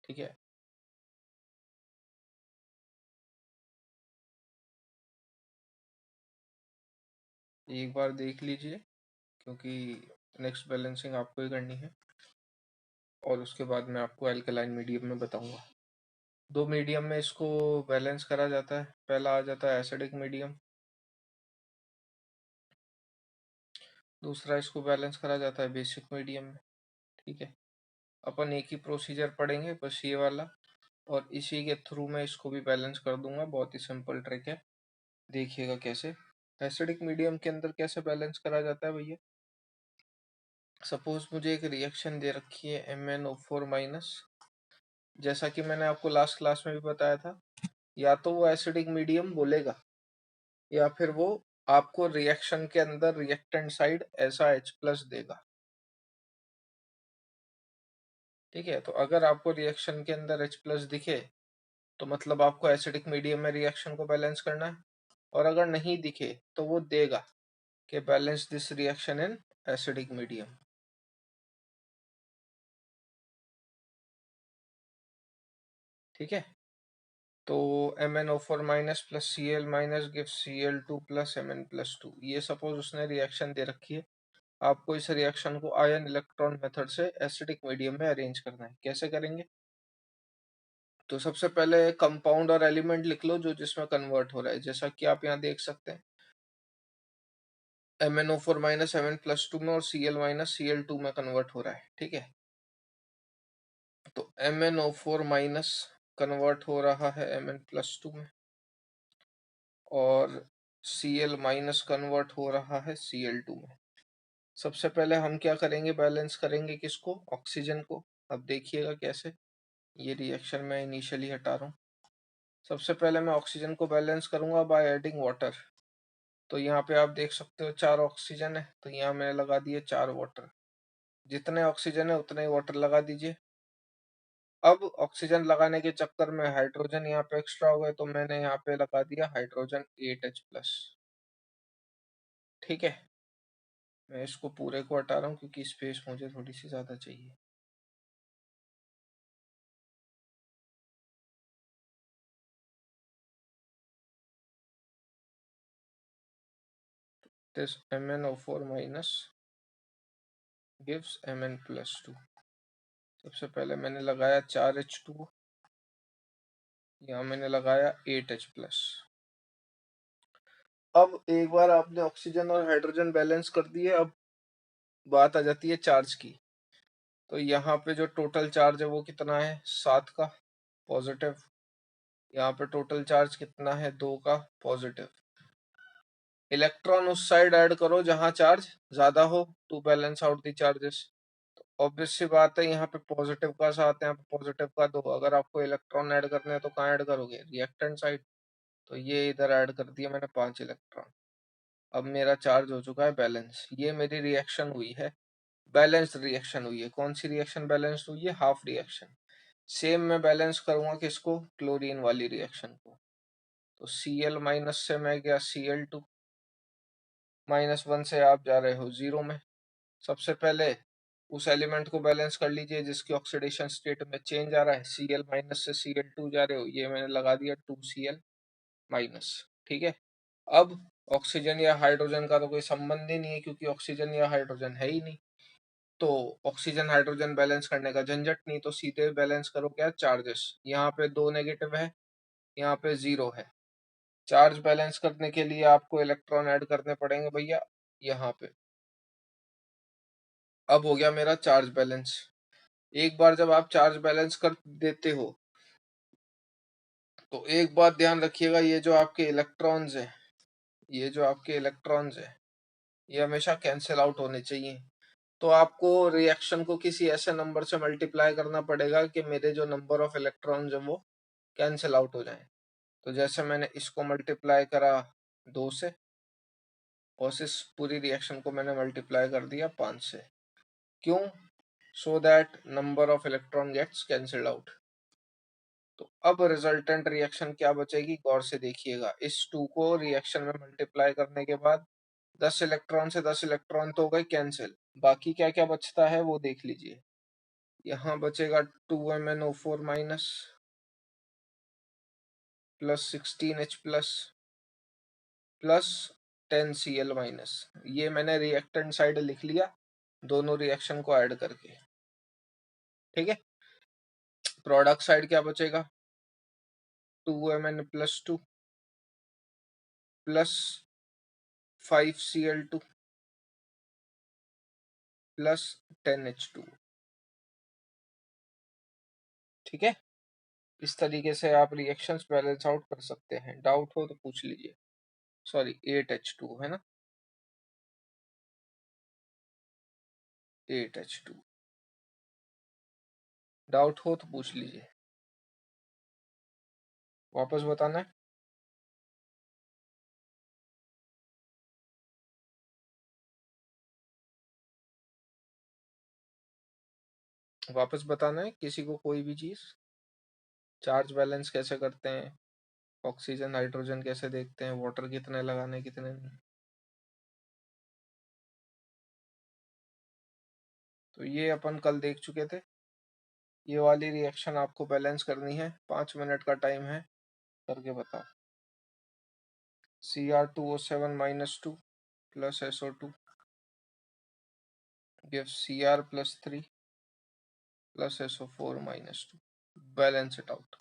ठीक है। एक बार देख लीजिए, क्योंकि नेक्स्ट बैलेंसिंग आपको ही करनी है, और उसके बाद मैं आपको एल्कलाइन मीडियम में बताऊंगा। दो मीडियम में इसको बैलेंस करा जाता है। पहला आ जाता है एसिडिक मीडियम, दूसरा इसको बैलेंस करा जाता है बेसिक मीडियम में। ठीक है, अपन एक ही प्रोसीजर पढ़ेंगे, बस ये वाला, और इसी के थ्रू मैं इसको भी बैलेंस कर दूंगा। बहुत ही सिंपल ट्रिक है, देखिएगा कैसे। एसिडिक मीडियम के अंदर कैसे बैलेंस करा जाता है भैया। सपोज मुझे एक रिएक्शन दे रखी है MnO4-, जैसा कि मैंने आपको लास्ट क्लास में भी बताया था, या तो वो एसिडिक मीडियम बोलेगा, या फिर वो आपको रिएक्शन के अंदर रिएक्टेंट साइड ऐसा H+ देगा। ठीक है, तो अगर आपको रिएक्शन के अंदर H+ दिखे तो मतलब आपको एसिडिक मीडियम में रिएक्शन को बैलेंस करना है, और अगर नहीं दिखे तो वो देगा कि balance this reaction in acidic medium. ठीक है, तो MnO4- plus Cl- gives Cl2 + Mn+2। ये सपोज उसने रिएक्शन दे रखी है, आपको इस रिएक्शन को आयन इलेक्ट्रॉन मेथड से एसिडिक मीडियम में अरेंज करना है। कैसे करेंगे, तो सबसे पहले कंपाउंड और एलिमेंट लिख लो जो जिसमें कन्वर्ट हो रहा है। जैसा कि आप यहाँ देख सकते हैं, MnO4- Mn+2 में और Cl- Cl2 में कन्वर्ट हो रहा है। ठीक है, तो MnO4- कन्वर्ट हो रहा है Mn+2 में, और Cl- कन्वर्ट हो रहा है Cl2 में। सबसे पहले हम क्या करेंगे, बैलेंस करेंगे किसको, ऑक्सीजन को। अब देखिएगा कैसे। ये रिएक्शन मैं इनिशियली हटा रहा हूँ। सबसे पहले मैं ऑक्सीजन को बैलेंस करूंगा बाय एडिंग वाटर। तो यहाँ पे आप देख सकते हो 4 ऑक्सीजन है, तो यहाँ मैंने लगा दिए 4 वाटर। जितने ऑक्सीजन है उतने ही वाटर लगा दीजिए। अब ऑक्सीजन लगाने के चक्कर में हाइड्रोजन यहाँ पे एक्स्ट्रा हो गए, तो मैंने यहाँ पे लगा दिया हाइड्रोजन 8H+। ठीक है, मैं इसको पूरे को हटा रहा हूँ क्योंकि स्पेस मुझे थोड़ी सी ज्यादा चाहिए। This MnO4- gives Mn+2। सबसे पहले मैंने लगाया 4H2, यहाँ मैंने लगाया 8H+। अब एक बार आपने ऑक्सीजन और हाइड्रोजन बैलेंस कर दिए, अब बात आ जाती है चार्ज की। तो यहाँ पे जो टोटल चार्ज है वो कितना है, 7 का पॉजिटिव। यहाँ पे टोटल चार्ज कितना है, 2 का पॉजिटिव। इलेक्ट्रॉन उस साइड ऐड करो जहां चार्ज ज्यादा हो to balance out the charges. तो ऑब्वियस सी बात है, यहाँ पे पॉजिटिव का साथ, यहाँ पे पॉजिटिव का 2। अगर आपको इलेक्ट्रॉन ऐड करने हैं तो कहाँ ऐड करोगे, रिएक्टेंट साइड। तो ये इधर ऐड कर दिया मैंने 5 इलेक्ट्रॉन। अब मेरा चार्ज हो चुका है बैलेंस। ये मेरी रिएक्शन हुई है, बैलेंस्ड रिएक्शन हुई है। कौन सी रिएक्शन बैलेंस्ड हुई है, हाफ रिएक्शन। सेम मैं बैलेंस करूंगा किसको, क्लोरीन वाली रिएक्शन को। तो Cl- से मैं गया Cl2, -1 से आप जा रहे हो 0 में। सबसे पहले उस एलिमेंट को बैलेंस कर लीजिए जिसकी ऑक्सीडेशन स्टेट में चेंज आ रहा है। Cl- से Cl2 जा रहे हो, ये मैंने लगा दिया 2Cl-। ठीक है, अब ऑक्सीजन या हाइड्रोजन का तो कोई संबंध ही नहीं है, क्योंकि ऑक्सीजन या हाइड्रोजन है ही नहीं। तो ऑक्सीजन हाइड्रोजन बैलेंस करने का झंझट नहीं, तो सीधे बैलेंस करो क्या, चार्जेस। यहाँ पे 2 नेगेटिव है, यहाँ पे 0 है। चार्ज बैलेंस करने के लिए आपको इलेक्ट्रॉन ऐड करने पड़ेंगे भैया यहाँ पे। अब हो गया मेरा चार्ज बैलेंस। एक बार जब आप चार्ज बैलेंस कर देते हो तो एक बात ध्यान रखिएगा, ये जो आपके इलेक्ट्रॉन्स हैं, ये जो आपके इलेक्ट्रॉन्स हैं, ये हमेशा कैंसिल आउट होने चाहिए। तो आपको रिएक्शन को किसी ऐसे नंबर से मल्टीप्लाई करना पड़ेगा कि मेरे जो नंबर ऑफ इलेक्ट्रॉन्स है वो कैंसिल आउट हो जाएं। तो जैसे मैंने इसको मल्टीप्लाई करा 2 से, और इस पूरी रिएक्शन को मैंने मल्टीप्लाई कर दिया 5 से। क्यों, so that number of electron gets cancelled out. तो अब रिजल्टेंट रिएक्शन क्या बचेगी, गौर से देखिएगा। इस 2 को रिएक्शन में मल्टीप्लाई करने के बाद 10 इलेक्ट्रॉन से 10 इलेक्ट्रॉन तो हो गए कैंसिल। बाकी क्या क्या बचता है वो देख लीजिए। यहाँ बचेगा 2MnO4 minus plus 16H plus plus 10Cl minus. ये मैंने रिएक्टेंट साइड लिख लिया दोनों रिएक्शन को ऐड करके। ठीक है, प्रोडक्ट साइड क्या बचेगा? 2Mn plus 2 plus 5Cl2 plus 10H2। ठीक है, इस तरीके से आप रिएक्शंस बैलेंस आउट कर सकते हैं। डाउट हो तो पूछ लीजिए। सॉरी, 8H2 है ना, 8H2। डाउट हो तो पूछ लीजिए। वापस बताना है? वापस बताना है किसी को कोई भी चीज? चार्ज बैलेंस कैसे करते हैं, ऑक्सीजन हाइड्रोजन कैसे देखते हैं, वाटर कितने लगाने कितने नहीं? तो ये अपन कल देख चुके थे। ये वाली रिएक्शन आपको बैलेंस करनी है, 5 मिनट का टाइम है, करके बताओ। Cr2O7 minus 2 plus SO2 gives Cr plus 3 plus SO4 minus 2. Balance it out.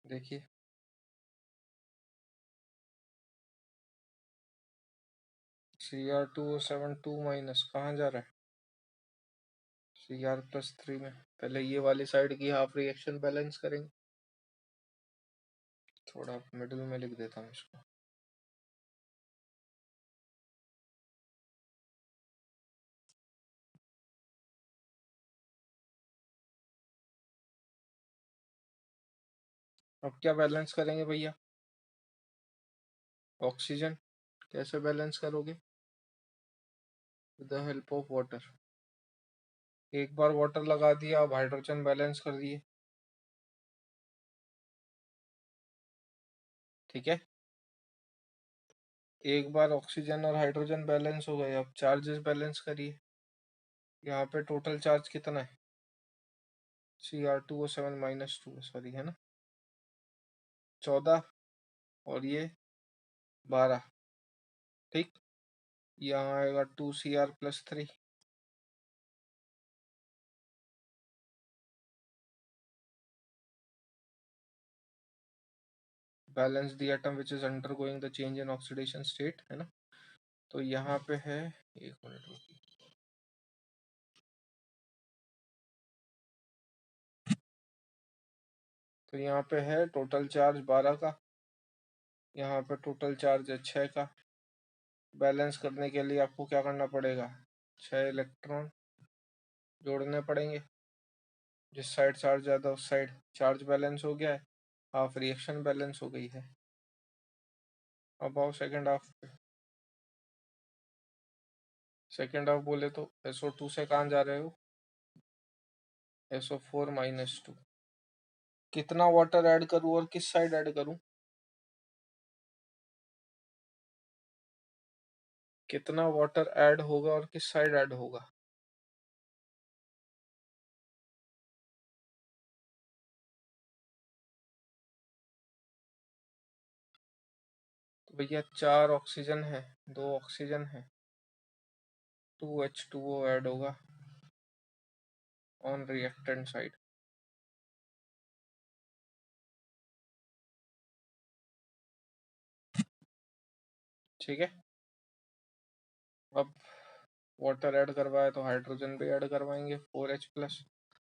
देखिए, Cr2O7 2 माइनस कहाँ जा रहा है? Cr plus 3 में। पहले ये वाली साइड की हाफ रिएक्शन बैलेंस करेंगे। थोड़ा मिडिल में लिख देता हूँ इसको। अब क्या बैलेंस करेंगे भैया? ऑक्सीजन कैसे बैलेंस करोगे? With the help of water. एक बार वाटर लगा दिया, अब हाइड्रोजन बैलेंस कर दिए। ठीक है, एक बार ऑक्सीजन और हाइड्रोजन बैलेंस हो गए, अब चार्जेस बैलेंस करिए। यहाँ पे टोटल चार्ज कितना है? Cr2O7 माइनस 2, सॉरी, है ना, 14 और ये 12। ठीक, यहाँ आएगा 2Cr plus 3। Balance the atom which is undergoing the change in oxidation state, है ना। तो यहाँ पे है, एक मिनट रुकिए, तो यहाँ पे है टोटल चार्ज 12 का, यहाँ पे टोटल चार्ज है 6 का। बैलेंस करने के लिए आपको क्या करना पड़ेगा? 6 इलेक्ट्रॉन जोड़ने पड़ेंगे। जिस साइड चार्ज ज़्यादा उस साइड चार्ज बैलेंस हो गया है, हाफ रिएक्शन बैलेंस हो गई है। अब आओ सेकेंड हाफ पे। सेकेंड हाफ बोले तो SO2 से कहाँ जा रहे हो? SO4 minus 2। कितना वाटर ऐड करूँ और किस साइड ऐड करूँ? कितना वाटर ऐड होगा और किस साइड ऐड होगा? तो भैया 4 ऑक्सीजन है, 2 ऑक्सीजन है, 2H2O ऐड होगा ऑन रिएक्टेंट साइड। ठीक है, अब वाटर ऐड करवाया तो हाइड्रोजन भी ऐड करवाएंगे, 4H प्लस।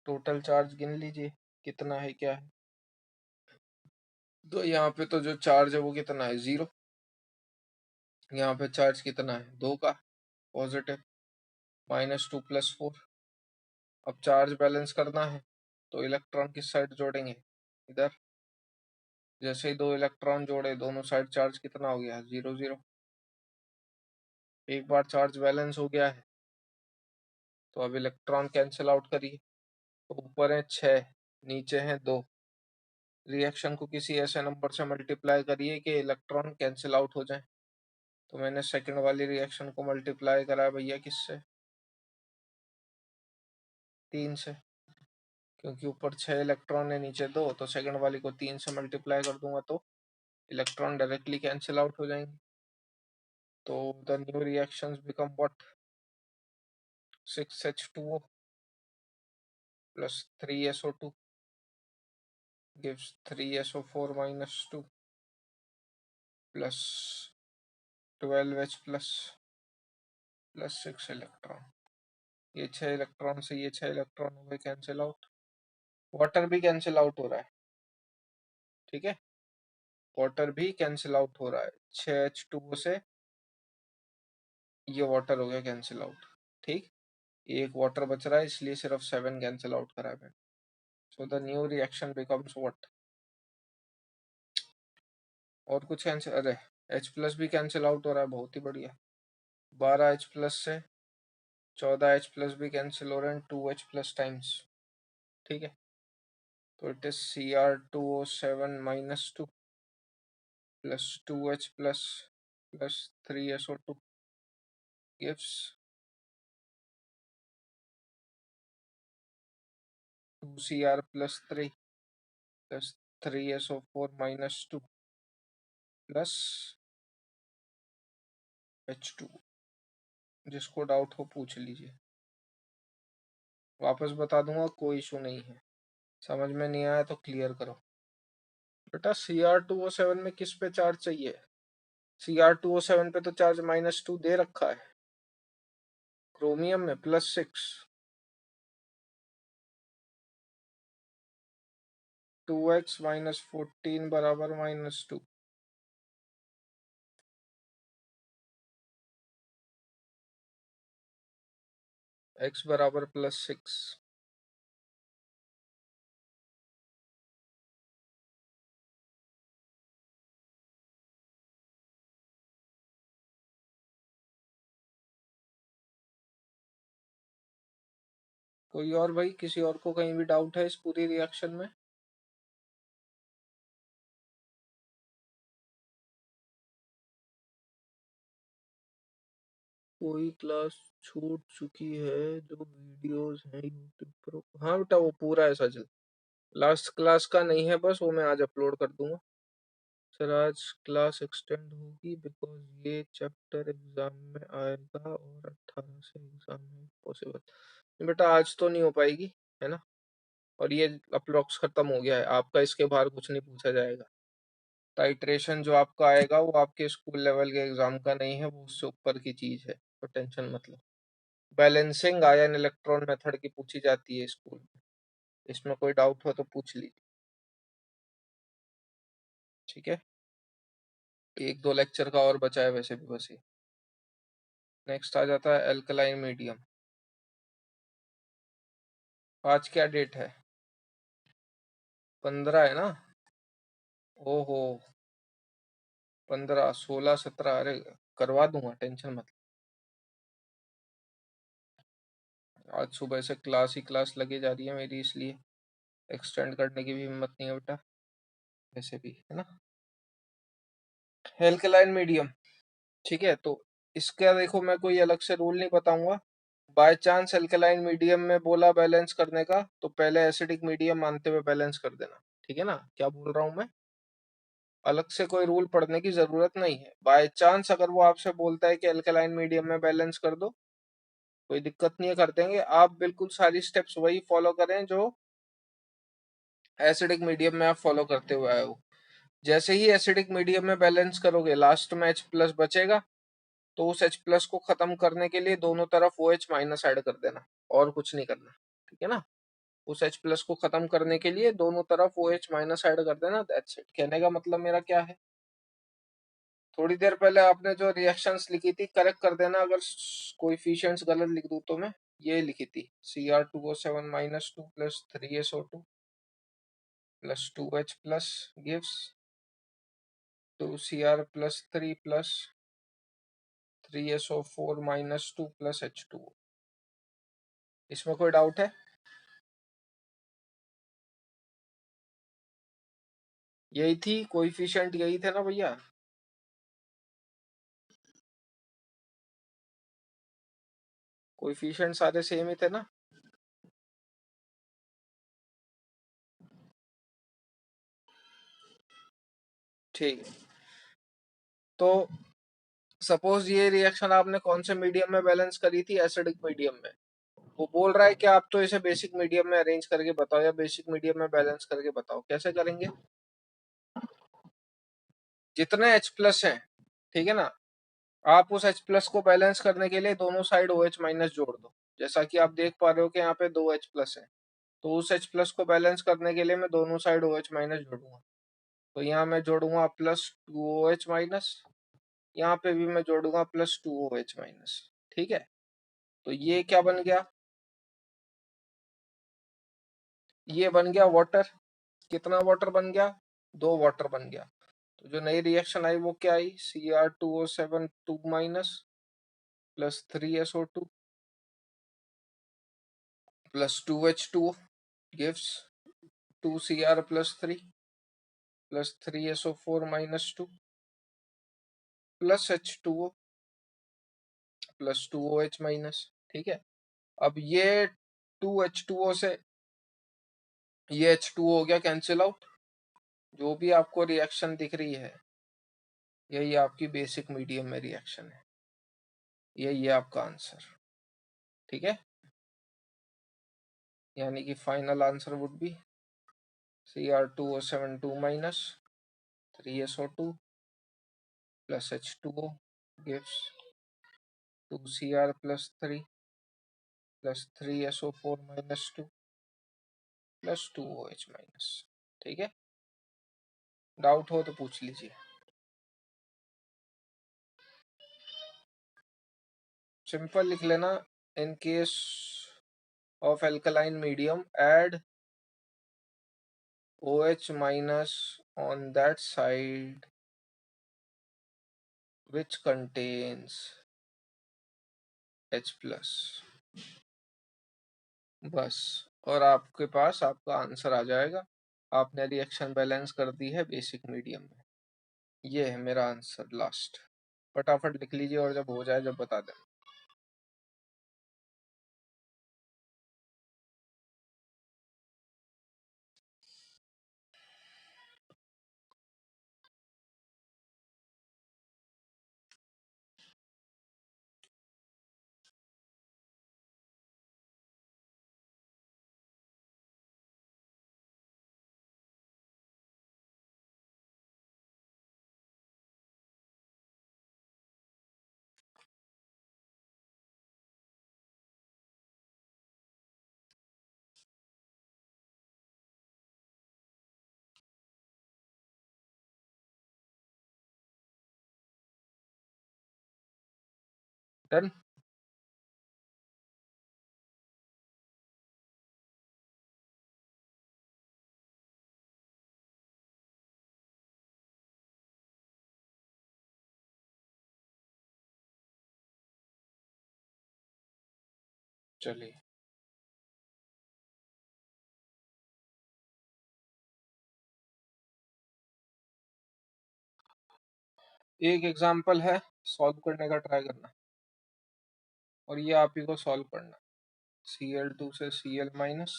टोटल चार्ज गिन लीजिए कितना है, क्या है। तो यहाँ पे तो जो चार्ज है वो कितना है? 0। यहाँ पे चार्ज कितना है? 2 का पॉजिटिव, -2 + 4। अब चार्ज बैलेंस करना है तो इलेक्ट्रॉन किस साइड जोड़ेंगे? इधर। जैसे ही 2 इलेक्ट्रॉन जोड़े, दोनों साइड चार्ज कितना हो गया? 0 0। एक बार चार्ज बैलेंस हो गया है तो अब इलेक्ट्रॉन कैंसिल आउट करिए। तो ऊपर है 6, नीचे है 2। रिएक्शन को किसी ऐसे नंबर से मल्टीप्लाई करिए कि इलेक्ट्रॉन कैंसिल आउट हो जाए। तो मैंने सेकंड वाली रिएक्शन को मल्टीप्लाई करा भैया किससे? 3 से, क्योंकि ऊपर 6 इलेक्ट्रॉन है नीचे 2, तो सेकंड वाली को 3 से मल्टीप्लाई कर दूंगा तो इलेक्ट्रॉन डायरेक्टली कैंसिल आउट हो जाएंगे। तो the new reactions become what, 6H2O plus 3SO2 gives 3SO4 minus 2 plus 12H plus 6 electron. ये 6 इलेक्ट्रॉन से ये 6 इलेक्ट्रॉन हो गए कैंसिल आउट। वाटर भी कैंसिल आउट हो रहा है, ठीक है, वाटर भी कैंसिल आउट हो रहा है। 6H2O से ये वाटर हो गया कैंसिल आउट, ठीक। एक वाटर बच रहा है, इसलिए सिर्फ 7 कैंसिल आउट करा है। So the new reaction becomes what, और कुछ कैंसिल, अरे H प्लस भी कैंसिल आउट हो रहा है, बहुत ही बढ़िया। 12H प्लस से 14H प्लस भी कैंसिल हो रहे हैं 2H प्लस टाइम्स, ठीक है। तो it is Cr2O7 minus 2 plus 2H plus 3SO2 gives 2Cr plus 3 plus 3SO4 minus 2 plus H2। जिसको डाउट हो पूछ लीजिए, वापस बता दूंगा, कोई इशू नहीं है। समझ में नहीं आया तो क्लियर करो। बेटा Cr2O7 में किस पे चार्ज चाहिए? Cr2O7 पे तो चार्ज -2 दे रखा है, क्रोमियम में +6, 2x - 14 बराबर -2। x बराबर +6। कोई और भाई, किसी और को कहीं भी डाउट है इस पूरी रिएक्शन में? कोई क्लास छूट चुकी है जो वीडियोस हैं यूट्यूब पर? हाँ बेटा, वो पूरा है सजल, लास्ट क्लास का नहीं है, बस वो मैं आज अपलोड कर दूंगा। सर आज क्लास एक्सटेंड होगी बिकॉज ये चैप्टर एग्जाम में आएगा और 18 से एग्जाम में पॉसिबल। बेटा आज तो नहीं हो पाएगी, है ना, और ये अप्रोक्स खत्म हो गया है आपका, इसके बाहर कुछ नहीं पूछा जाएगा। टाइट्रेशन जो आपका आएगा वो आपके स्कूल लेवल के एग्जाम का नहीं है, वो उससे ऊपर की चीज है, तो टेंशन मत लो। बैलेंसिंग आयन इलेक्ट्रॉन मेथड की पूछी जाती है स्कूल में, इसमें कोई डाउट हो तो पूछ लीजिए, ठीक है। 1-2 लेक्चर का और बचा है वैसे भी बस ये। नेक्स्ट आ जाता है एल्कलाइन मीडियम। आज क्या डेट है? 15 है ना? ओहो, 15, 16, 17, अरे करवा दूंगा, टेंशन मत। आज सुबह से क्लास ही क्लास लगी जा रही है मेरी, इसलिए एक्सटेंड करने की भी हिम्मत नहीं है बेटा, वैसे भी है ना। एल्कलाइन मीडियम, ठीक है, तो इसका देखो मैं कोई अलग से रूल नहीं बताऊंगा। बाय चांस एल्कलाइन मीडियम में बोला बैलेंस करने का, तो पहले एसिडिक मीडियम मानते हुए बैलेंस कर देना, ठीक है ना। क्या बोल रहा हूं मैं, अलग से कोई रूल पढ़ने की जरूरत नहीं है। बाय चांस अगर वो आपसे बोलता है कि एल्कलाइन मीडियम में बैलेंस कर दो, कोई दिक्कत नहीं है, कर देंगे। आप बिल्कुल सारी स्टेप्स वही फॉलो करें जो एसिडिक मीडियम में आप फॉलो करते हुए आए हो। जैसे ही एसिडिक मीडियम में बैलेंस करोगे, लास्ट में H प्लस बचेगा, तो उस H प्लस को खत्म करने के लिए दोनों तरफ OH माइनस ऐड कर देना, और कुछ नहीं करना, ठीक है ना। उस H प्लस को खत्म करने के लिए दोनों तरफ OH माइनस ऐड कर देना, दैट्स इट। कहने का मतलब मेरा क्या है, थोड़ी देर पहले आपने जो रिएक्शंस लिखी थी करेक्ट कर देना, अगर कोएफिशिएंट्स गलत लिख दूं तो मैं ये लिखी थी Cr2O7 - 2 plus 3SO2 plus 2H plus gives 2Cr plus 3 plus 3SO4 minus 2 plus H2O। इसमें कोई डाउट है? यही थी कोएफिशिएंट, यही थे ना भैया? कोएफिशिएंट सारे सेम ही थे ना? ठीक है, तो सपोज ये रिएक्शन आपने कौन से मीडियम में बैलेंस करी थी, एसिडिक मीडियम में। वो बोल रहा है कि आप तो इसे बेसिक मीडियम में अरेंज करके बताओ या बेसिक मीडियम में बैलेंस करके बताओ। कैसे करेंगे? जितने H प्लस हैं, ठीक है ना, आप उस H प्लस को बैलेंस करने के लिए दोनों साइड OH माइनस जोड़ दो। जैसा कि आप देख पा रहे हो कि यहाँ पे 2H प्लस है, तो उस H प्लस को बैलेंस करने के लिए मैं दोनों साइड OH माइनस जोड़ूंगा। तो यहाँ मैं जोड़ूंगा प्लस 2OH माइनस, यहाँ पे भी मैं जोड़ूंगा प्लस 2OH माइनस। ठीक है, तो ये क्या बन गया? ये बन गया वाटर। कितना वाटर बन गया? 2 वाटर बन गया। तो जो नई रिएक्शन आई वो क्या आई? Cr2O7 2 minus plus 3SO2 plus 2H2O gives 2Cr plus 3 plus 3SO4 minus 2 plus H2O plus 2OH minus. ठीक है, अब ये 2H2O से ये H2O हो गया कैंसिल आउट। जो भी आपको रिएक्शन दिख रही है, यही आपकी बेसिक मीडियम में रिएक्शन है। यही है आपका आंसर। ठीक है, यानी कि final answer would be Cr2O7 2 minus 3SO2 plus H2O gives 2Cr plus 3 plus 3SO4 minus 2 plus 2OH minus। ठीक है, डाउट हो तो पूछ लीजिए। सिंपल लिख लेना, in case of alkaline medium add OH minus on that side which contains H plus। बस, और आपके पास आपका आंसर आ जाएगा। आपने रिएक्शन बैलेंस कर दी है बेसिक मीडियम में। ये है मेरा आंसर लास्ट। फटाफट लिख लीजिए और जब हो जाए जब बता दें। डन। चलिए, एक एग्जांपल है, सॉल्व करने का ट्राई करना और ये आप ही को सॉल्व करना। Cl2 से Cl माइनस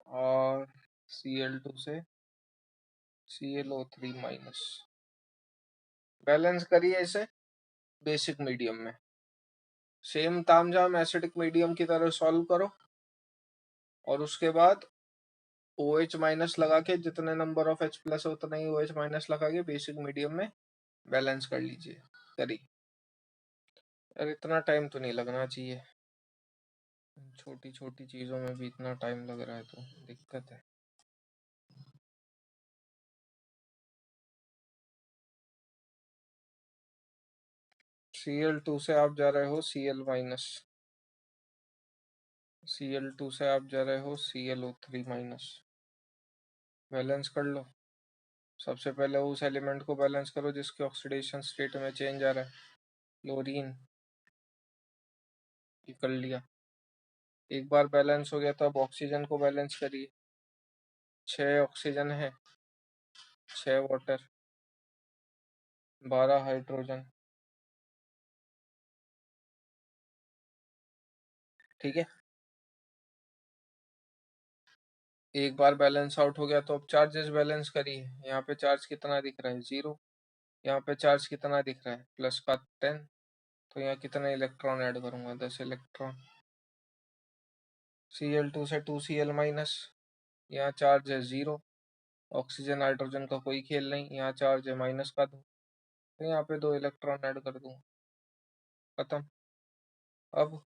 और Cl2 से ClO3 माइनस। बैलेंस करिए इसे बेसिक मीडियम में। सेम तामझाम एसिडिक मीडियम की तरह सॉल्व करो और उसके बाद OH माइनस लगा के जितने नंबर ऑफ H प्लस है उतना ही OH माइनस लगा के बेसिक मीडियम में बैलेंस कर लीजिए। करिए यार, इतना टाइम तो नहीं लगना चाहिए। छोटी छोटी चीजों में भी इतना टाइम लग रहा है तो दिक्कत है। Cl2 से आप जा रहे हो Cl माइनस, Cl2 से आप जा रहे हो ClO3 माइनस। बैलेंस कर लो। सबसे पहले उस एलिमेंट को बैलेंस करो जिसके ऑक्सीडेशन स्टेट में चेंज आ रहा है। क्लोरीन कर लिया। एक बार बैलेंस हो गया तो अब ऑक्सीजन को बैलेंस करिए। 6 ऑक्सीजन है, 6 वाटर, 12 हाइड्रोजन। ठीक है, एक बार बैलेंस आउट हो गया तो अब चार्जेस बैलेंस करिए। यहाँ पे चार्ज कितना दिख रहा है, 0। यहाँ पे चार्ज कितना दिख रहा है, प्लस का 10। तो यहाँ कितने इलेक्ट्रॉन ऐड करूंगा, 10 इलेक्ट्रॉन। Cl2 से 2Cl माइनस, यहाँ चार्ज है 0। ऑक्सीजन नाइट्रोजन का कोई खेल नहीं, यहाँ चार्ज है माइनस का 2। तो यहाँ पे 2 इलेक्ट्रॉन ऐड कर दूंगा, खत्म। अब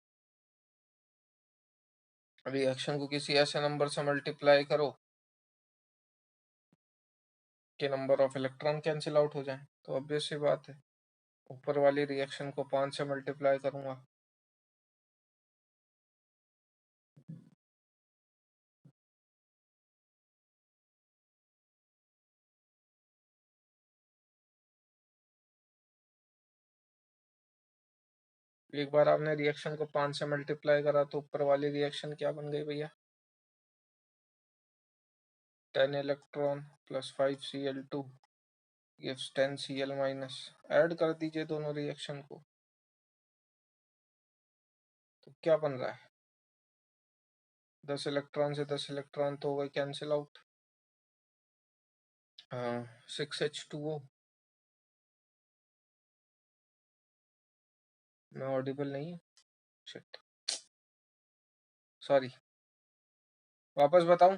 रिएक्शन को किसी ऐसे नंबर से मल्टीप्लाई करो कि number of electron cancel out हो जाए। तो ऑब्वियस सी बात है, ऊपर वाली रिएक्शन को 5 से मल्टीप्लाई करूंगा। एक बार आपने रिएक्शन को 5 से मल्टीप्लाई करा तो ऊपर वाली रिएक्शन क्या बन गई भैया, 10 electron plus 5Cl2 gives 10Cl minus. Add कर दीजिए दोनों रिएक्शन को, तो क्या बन रहा है, 10 इलेक्ट्रॉन से 10 इलेक्ट्रॉन तो हो गए कैंसिल आउट। 6H2O। मैं ऑडिबल नहीं हूँ, शिट, सॉरी। वापस बताऊं,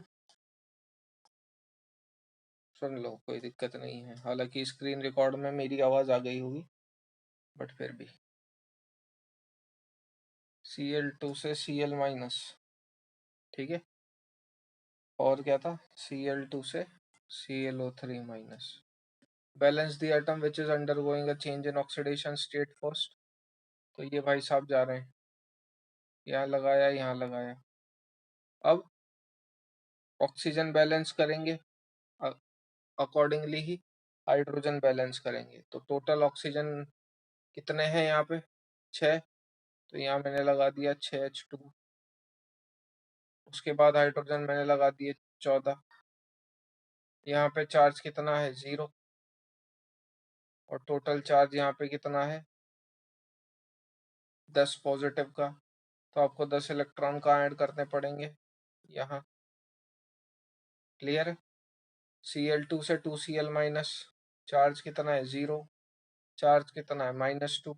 सुन लो, कोई दिक्कत नहीं है। हालांकि स्क्रीन रिकॉर्ड में मेरी आवाज आ गई होगी, बट फिर भी। Cl2 से Cl माइनस, ठीक है। और क्या था, Cl2 से ClO3 minus. Balance the atom which is undergoing a change in oxidation state first. तो ये भाई साहब जा रहे हैं, यहाँ लगाया, यहाँ लगाया। अब ऑक्सीजन बैलेंस करेंगे, अकॉर्डिंगली ही हाइड्रोजन बैलेंस करेंगे। तो टोटल ऑक्सीजन कितने हैं यहाँ पे, 6। तो यहाँ मैंने लगा दिया 6H2। उसके बाद हाइड्रोजन मैंने लगा दिए 14। यहाँ पे चार्ज कितना है, 0। और टोटल चार्ज यहाँ पे कितना है, 10 पॉजिटिव का। तो आपको 10 इलेक्ट्रॉन कहाँ ऐड करने पड़ेंगे, यहाँ। क्लियर है। Cl2 से 2Cl माइनस, चार्ज कितना है, 0। चार्ज कितना है, -2।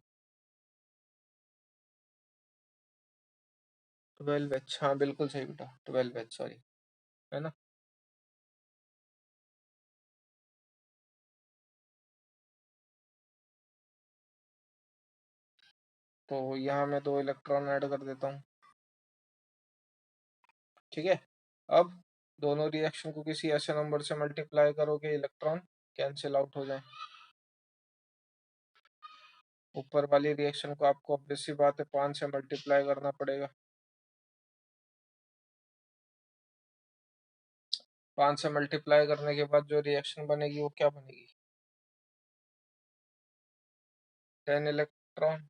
12H, हाँ बिल्कुल सही बेटा, 12H, सॉरी, है ना। तो यहाँ मैं 2 इलेक्ट्रॉन ऐड कर देता हूँ, ठीक है। अब दोनों रिएक्शन को किसी ऐसे नंबर से मल्टीप्लाई करो कि इलेक्ट्रॉन कैंसिल आउट हो जाए। ऊपर वाली रिएक्शन को आपको ऑब्वियस सी बात है 5 से मल्टीप्लाई करना पड़ेगा। 5 से मल्टीप्लाई करने के बाद जो रिएक्शन बनेगी वो क्या बनेगी, 10 electron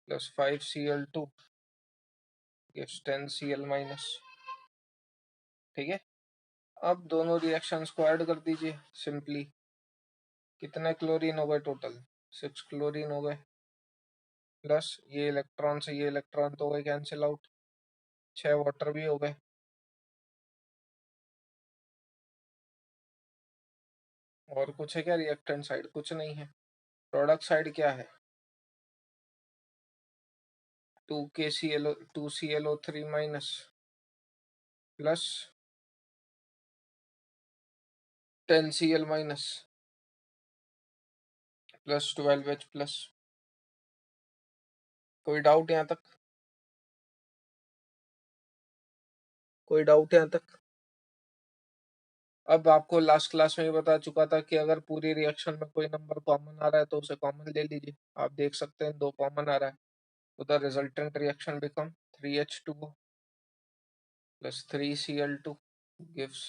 plus 5Cl2 gives 10Cl minus, ठीक है। अब दोनों रिएक्शंस को ऐड कर दीजिए सिंपली। कितने क्लोरीन हो गए टोटल, 6 क्लोरीन हो गए, प्लस ये इलेक्ट्रॉन से ये इलेक्ट्रॉन तो हो गए कैंसिल आउट, 6 वाटर भी हो गए। और कुछ है क्या रिएक्टेंट साइड, कुछ नहीं है। प्रोडक्ट साइड क्या है, 2ClO3 minus plus 10Cl minus plus 12H plus. कोई डाउट यहाँ तक, कोई डाउट यहाँ तक। अब आपको लास्ट क्लास में ही बता चुका था कि अगर पूरी रिएक्शन में कोई नंबर कॉमन आ रहा है तो उसे कॉमन ले लीजिए। आप देख सकते हैं 2 कॉमन आ रहा है, तो the resultant reaction become 3H2O plus 3Cl2 gives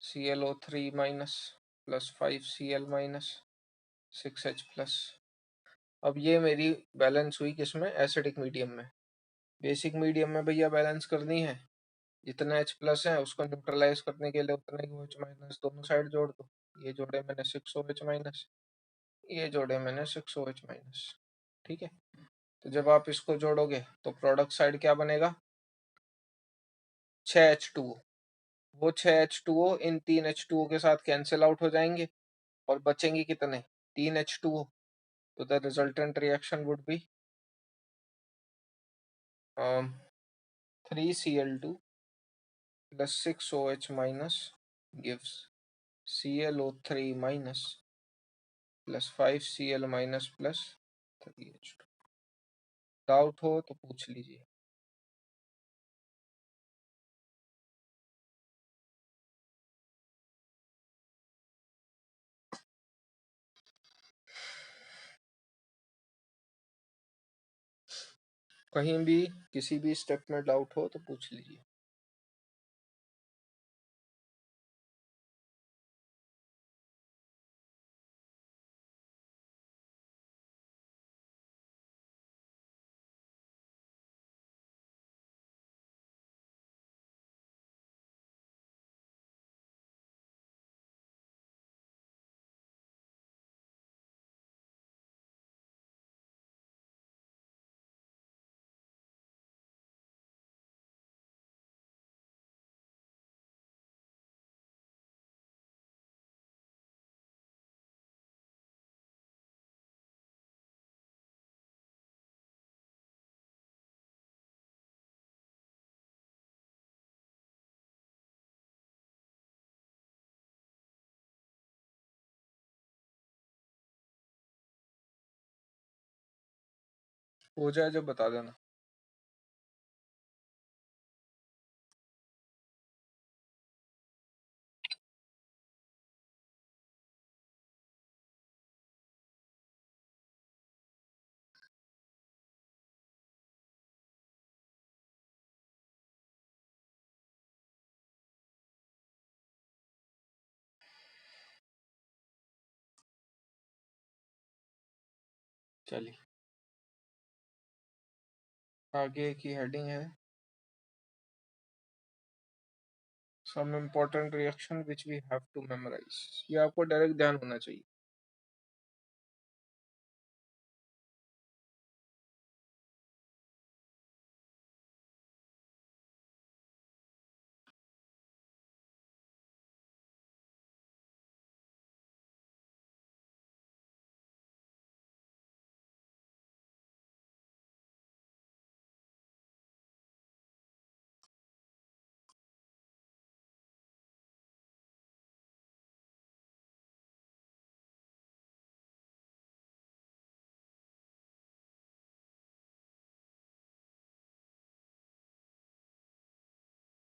ClO3 minus plus 5Cl minus 6H plus. अब ये मेरी बैलेंस हुई किसमें, एसिडिक मीडियम में। बेसिक मीडियम में भैया बैलेंस करनी है, जितना H प्लस है उसको न्यूट्रलाइज करने के लिए उतना ही OH माइनस दोनों साइड जोड़ दो। ये जोड़े मैंने 6OH माइनस, ये जोड़े मैंने 6OH माइनस, ठीक है। तो जब आप इसको जोड़ोगे तो प्रोडक्ट साइड क्या बनेगा, 6H2O। वो 6H2O इन 3H2O के साथ कैंसिल आउट हो जाएंगे और बचेंगे कितने, 3H2O। तो the resultant reaction would be 3Cl2 plus 6OH minus gives ClO3 minus plus 5Cl minus plus 3H2। Doubt हो तो पूछ लीजिए। कहीं भी किसी भी स्टेप में डाउट हो तो पूछ लीजिए। हो जाए जब बता देना। चलिए आगे की हेडिंग है some important reaction which we have to memorise. ये आपको डायरेक्ट ध्यान होना चाहिए।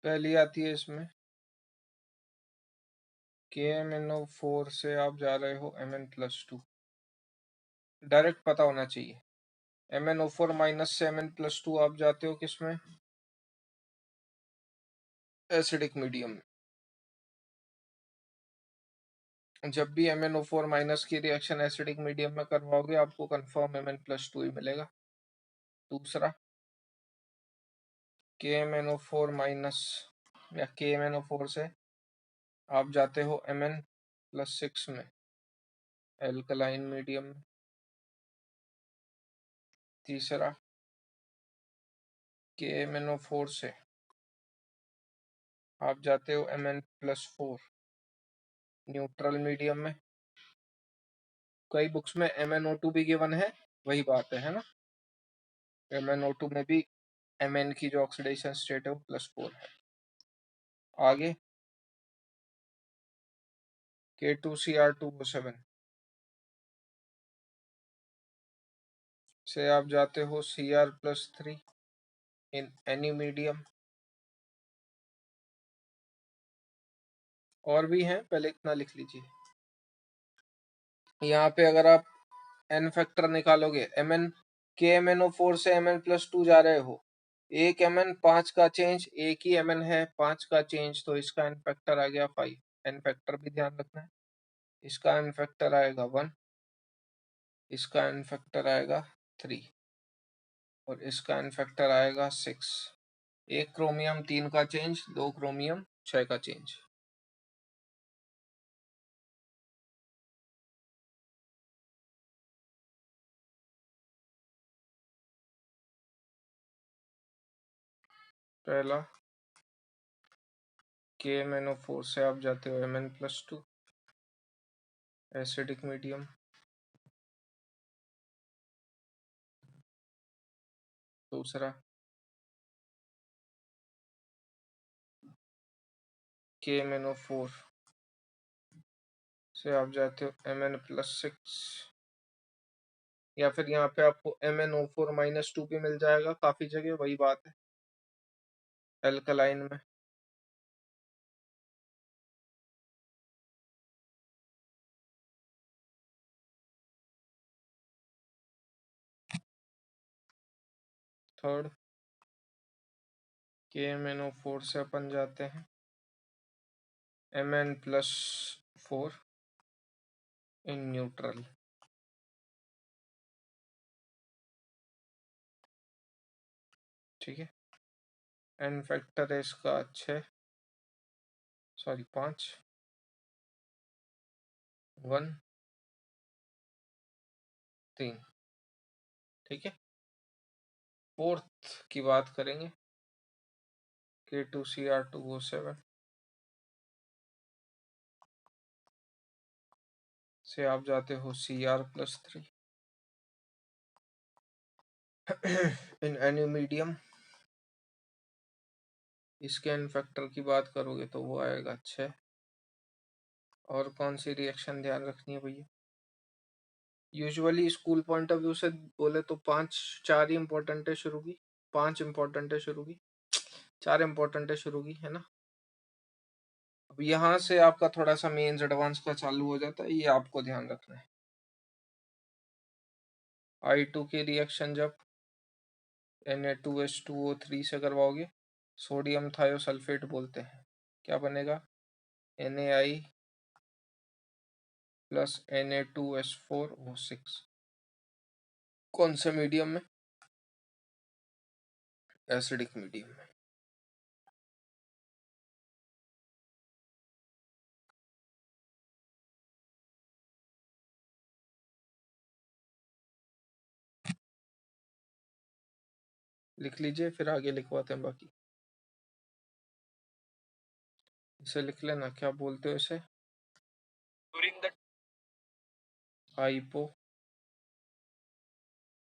पहली आती है इसमें KMnO4 से आप जा रहे हो Mn+2। डायरेक्ट पता होना चाहिए। MnO4 माइनस से Mn+2 आप जाते हो किसमें, एसिडिक मीडियम में। जब भी MnO4 माइनस की रिएक्शन एसिडिक मीडियम में करवाओगे आपको कंफर्म Mn+2 ही मिलेगा। दूसरा KMnO4 माइनस या KMnO4 से आप जाते हो Mn+6 में एल्कलाइन मीडियम में। तीसरा KMnO4 से आप जाते हो Mn+4 न्यूट्रल मीडियम में। कई बुक्स में MnO2 भी गिवन है, वही बात है ना। MnO2 में भी Mn की जो ऑक्सीडेशन स्टेट है वो +4 है। आगे K2Cr2O7 से आप जाते हो Cr+3 इन एनी मीडियम। और भी हैं, पहले इतना लिख लीजिए। यहाँ पे अगर आप n फैक्टर निकालोगे KMnO4 से Mn+2 जा रहे हो, एक Mn 5 का चेंज, एक ही Mn है 5 का चेंज, तो इसका n फैक्टर आ गया 5। n फैक्टर भी ध्यान रखना है। इसका n फैक्टर आएगा 1, इसका n फैक्टर आएगा 3 और इसका n फैक्टर आएगा 6। एक क्रोमियम 3 का चेंज, दो क्रोमियम 6 का चेंज। पहला KMnO4 से आप जाते हो Mn+2 एसिडिक मीडियम। दूसरा KMnO4 से आप जाते हो Mn+6, या फिर यहाँ पे आपको MnO4-2 भी मिल जाएगा काफी जगह, वही बात है एल्कलाइन में। थर्ड KMnO4 से अपन जाते हैं Mn+4 इन न्यूट्रल। ठीक है, एन फैक्टर है इसका 5, 1, 3। ठीक है, फोर्थ की बात करेंगे K2Cr2O7 से आप जाते हो Cr+3 इन एनी मीडियम। इसके एन फैक्टर की बात करोगे तो वो आएगा 6। और कौन सी रिएक्शन ध्यान रखनी है भैया? Usually school point of view से बोले तो 4 ही इम्पोर्टेंट है शुरू की, 5 इम्पोर्टेंट है शुरू की, 4 इम्पोर्टेंट है शुरू की, है ना। अब यहाँ से आपका थोड़ा सा मेंस एडवांस का चालू हो जाता है, ये आपको ध्यान रखना है। I2 की रिएक्शन जब Na2H2O3 से करवाओगे, सोडियम थायोसल्फेट बोलते हैं, क्या बनेगा NaI प्लस Na2H4O6। कौन से मीडियम में? एसिडिक मीडियम में। लिख लीजिए, फिर आगे लिखवाते हैं बाकी। इसे लिख लेना, क्या बोलते हो इसे? हाइपो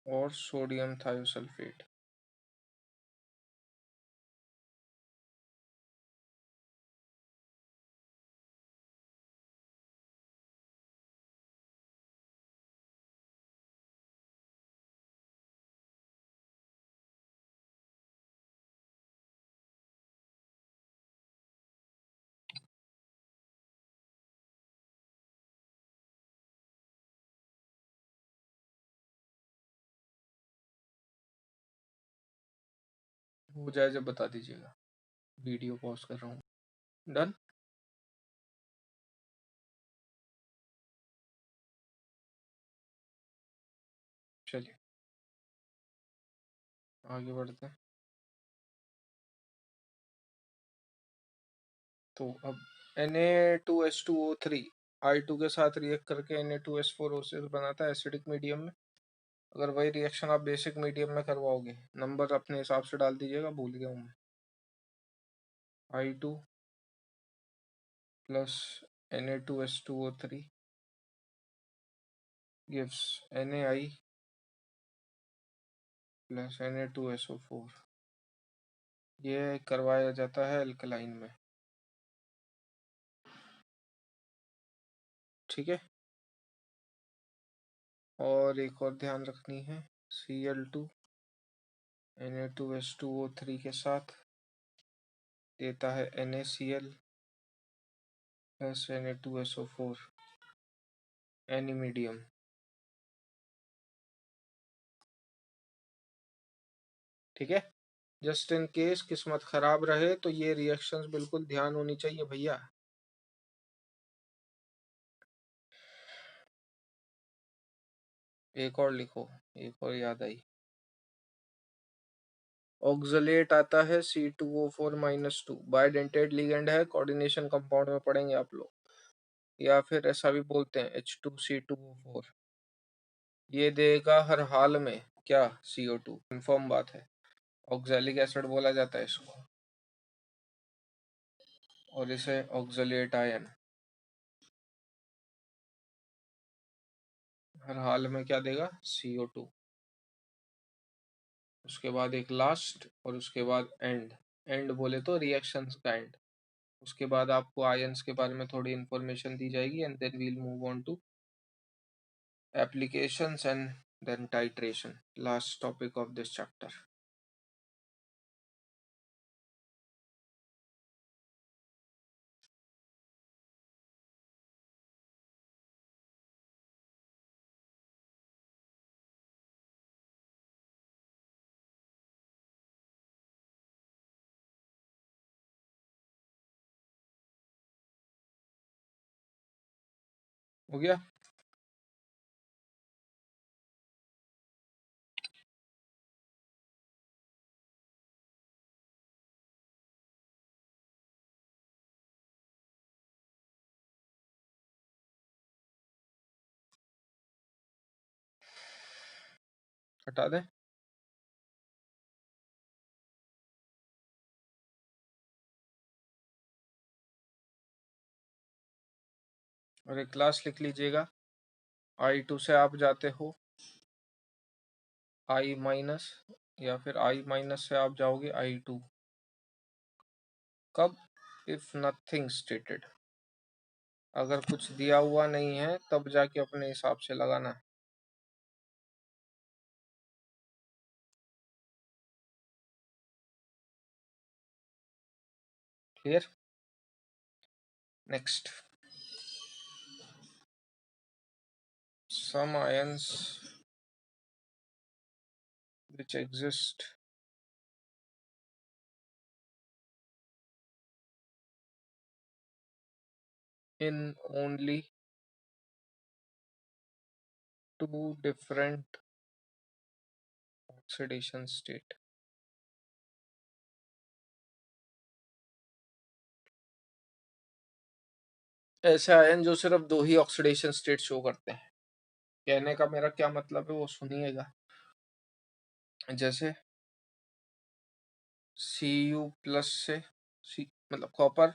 और सोडियम थायोसल्फेट। हो जाए जब बता दीजिएगा, वीडियो पॉज कर रहा हूँ। डन। चलिए आगे बढ़ते हैं। तो अब Na2H2O3 I2 के साथ रिएक्ट करके Na2H4O6 बनाता है एसिडिक मीडियम में। अगर वही रिएक्शन आप बेसिक मीडियम में करवाओगे, नंबर अपने हिसाब से डाल दीजिएगा, भूल गया हूँ मैं। I2 plus Na2H2O3 gives NaI plus Na2SO4। ये करवाया जाता है अल्कलाइन में। ठीक है, और एक और ध्यान रखनी है, Cl2 Na2H2O3 के साथ देता है NaCl plus Na2SO4 any medium. ठीक है, जस्ट इन केस किस्मत खराब रहे तो ये रिएक्शंस बिल्कुल ध्यान होनी चाहिए भैया। एक और लिखो, एक और याद आई, ऑक्सलेट आता है C2O4-2, बाइडेंटेड लिगेंड है, कोऑर्डिनेशन कंपाउंड में पढ़ेंगे आप लोग, या फिर ऐसा भी बोलते हैं H2C2O4। ये देगा हर हाल में क्या? CO2, कंफर्म बात है, ऑक्सैलिक एसिड बोला जाता है इसको। और इसे ऑक्सलेट आयन हर हाल में क्या देगा, CO2। उसके बाद एक लास्ट और उसके बाद एंड। एंड बोले तो रिएक्शंस का एंड। उसके बाद आपको आयंस के बारे में थोड़ी इंफॉर्मेशन दी जाएगी and then we'll move on to applications and then titration, last topic of this chapter. हो गया? हटा दें? और एक क्लास लिख लीजिएगा। I2 से आप जाते हो I माइनस, या फिर I माइनस से आप जाओगे I2। कब? इफ नथिंग स्टेटेड, अगर कुछ दिया हुआ नहीं है तब जाके अपने हिसाब से लगाना है। Clear? Next, some ions which exist in only two different oxidation state। ऐसे आयन जो सिर्फ दो ही ऑक्सीडेशन स्टेट शो करते हैं। कहने का मेरा क्या मतलब है वो सुनिएगा। जैसे Cu प्लस से सी मतलब कॉपर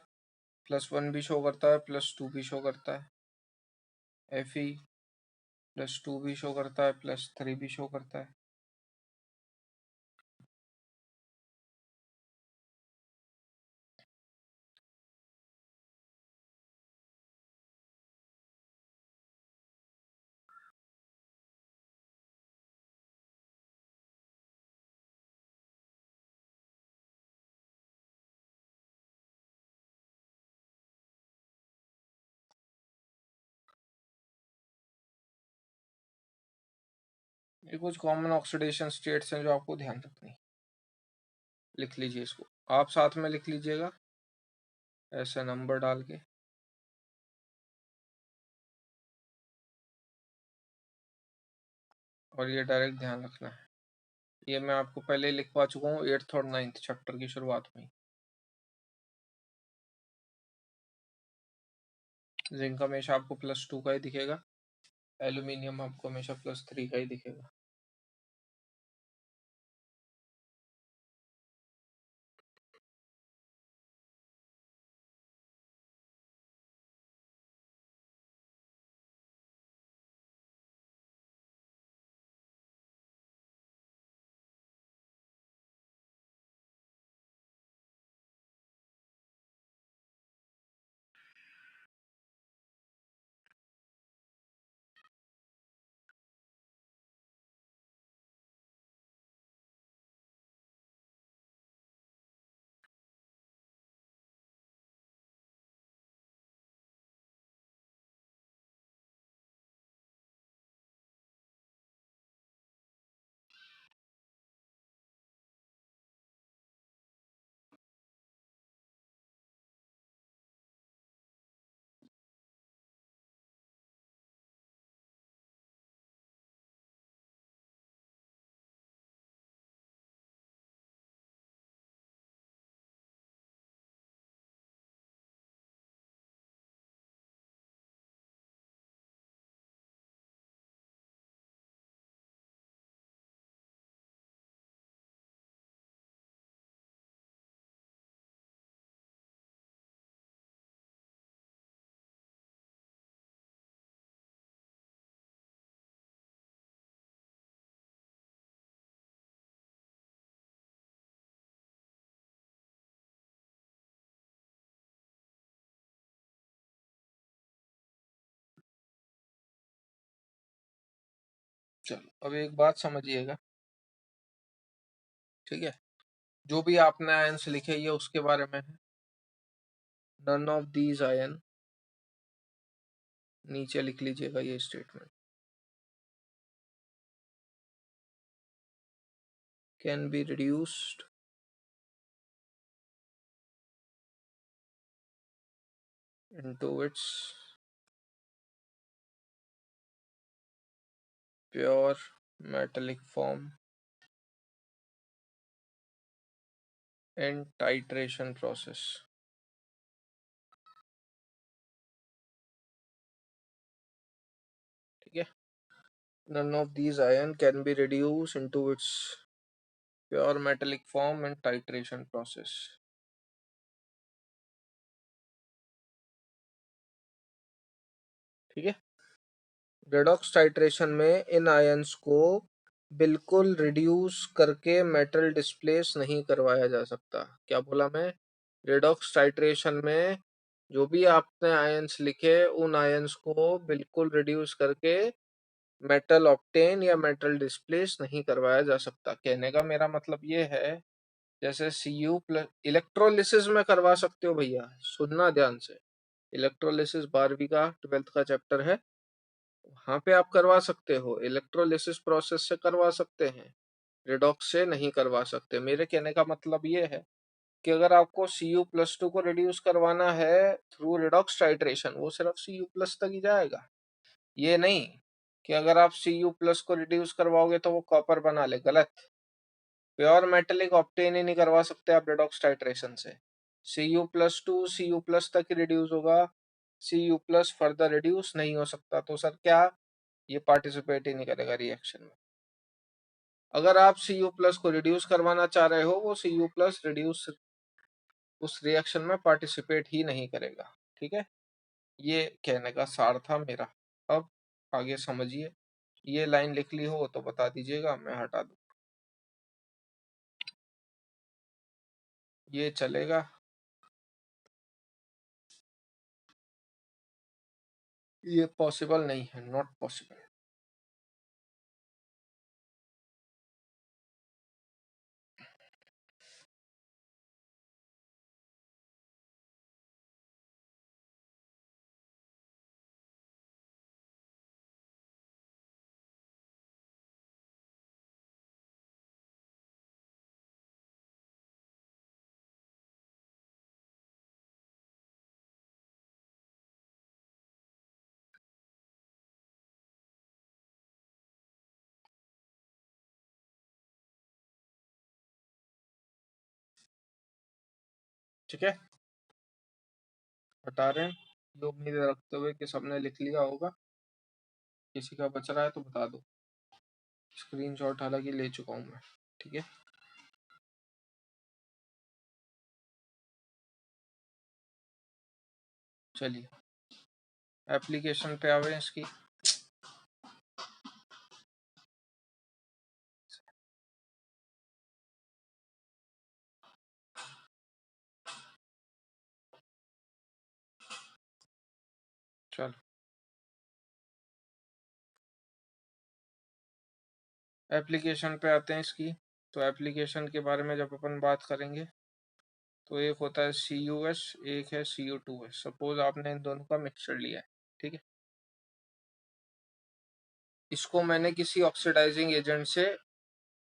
+1 भी शो करता है, +2 भी शो करता है। Fe +2 भी शो करता है, +3 भी शो करता है। ये कुछ कॉमन ऑक्सीडेशन स्टेट्स हैं जो आपको ध्यान रखनी। लिख लीजिए इसको, आप साथ में लिख लीजिएगा ऐसे नंबर डाल के। और ये डायरेक्ट ध्यान रखना है, ये मैं आपको पहले लिखवा चुका हूँ 8th और 9th चैप्टर की शुरुआत में। जिंक हमेशा आपको +2 का ही दिखेगा, एल्यूमिनियम आपको हमेशा +3 का ही दिखेगा। चलो अब एक बात समझिएगा, ठीक है, जो भी आपने आयंस लिखे ये उसके बारे में है। नन ऑफ दीज आयन, नीचे लिख लीजिएगा ये statement, can be reduced into its pure metallic form in titration process। ठीक है, none of these ion can be reduced into its pure metallic form in titration process। ठीक है, redox titration में इन ions को बिल्कुल रिड्यूस करके metal displace नहीं करवाया जा सकता। क्या बोला मैं? रेडॉक्स टाइट्रेशन में जो भी आपने आयंस लिखे उन आयंस को बिल्कुल रिड्यूस करके मेटल ऑप्टेन या मेटल डिस्प्लेस नहीं करवाया जा सकता। कहने का मेरा मतलब ये है, जैसे Cu प्लस इलेक्ट्रोलिसिस में करवा सकते हो भैया, सुनना ध्यान से, इलेक्ट्रोलिसिस 12वीं का 12th का चैप्टर है, वहां पे आप करवा सकते हो, इलेक्ट्रोलिसिस प्रोसेस से करवा सकते हैं, रिडॉक्स से नहीं करवा सकते। मेरे कहने का मतलब ये है कि अगर आपको Cu+2 को रिड्यूस करवाना है थ्रू रिडॉक्स टाइट्रेशन, वो सिर्फ Cu+ तक ही जाएगा। ये नहीं कि अगर आप Cu+ को रिड्यूस करवाओगे तो वो कॉपर बना ले, गलत। प्योर मेटेलिक ऑप्टेन ही नहीं करवा सकते आप रिडॉक्स टाइट्रेशन से। Cu+2 Cu+ तक ही रिड्यूस होगा, Cu+ फर्दर रिड्यूस नहीं हो सकता। तो सर क्या ये पार्टिसिपेट ही नहीं करेगा रिएक्शन में? अगर आप Cu+ को रिड्यूस करवाना चाह रहे हो, वो Cu+ रिड्यूस उस रिएक्शन में पार्टिसिपेट ही नहीं करेगा। ठीक है, ये कहने का सार था मेरा। अब आगे समझिए, ये लाइन लिख ली हो तो बता दीजिएगा, मैं हटा दूं। ये चलेगा? ये पॉसिबल नहीं है, नॉट पॉसिबल। ठीक है, हटा रहे हैं, ये उम्मीद रखते हुए कि सबने लिख लिया होगा। किसी का बच रहा है तो बता दो, स्क्रीनशॉट हालांकि ले चुका हूं मैं। ठीक है, चलिए एप्लीकेशन पे आवे इसकी। चलो एप्लीकेशन पे आते हैं इसकी। तो एप्लीकेशन के बारे में जब अपन बात करेंगे तो एक होता है CuS, एक है Cu2S। सपोज आपने इन दोनों का मिक्सचर लिया है, ठीक है, इसको मैंने किसी ऑक्सीडाइजिंग एजेंट से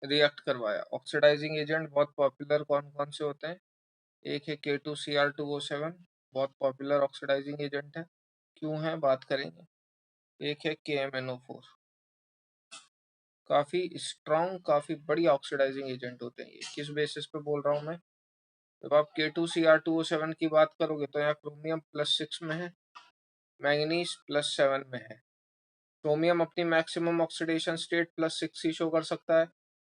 रिएक्ट करवाया। ऑक्सीडाइजिंग एजेंट बहुत पॉपुलर कौन कौन से होते हैं? एक है K2Cr2O7, बहुत पॉपुलर ऑक्सीडाइजिंग एजेंट है, क्यों है बात करेंगे। एक है KMnO4, काफी स्ट्रॉन्ग, काफी बड़ी ऑक्सीडाइजिंग एजेंट होते हैं ये। किस बेसिस पे बोल रहा हूँ मैं? जब आप K2Cr2O7 की बात करोगे तो यहाँ क्रोमियम +6 में है, मैंगनीज +7 में है। क्रोमियम अपनी मैक्सिमम ऑक्सीडेशन स्टेट +6 ही शो कर सकता है,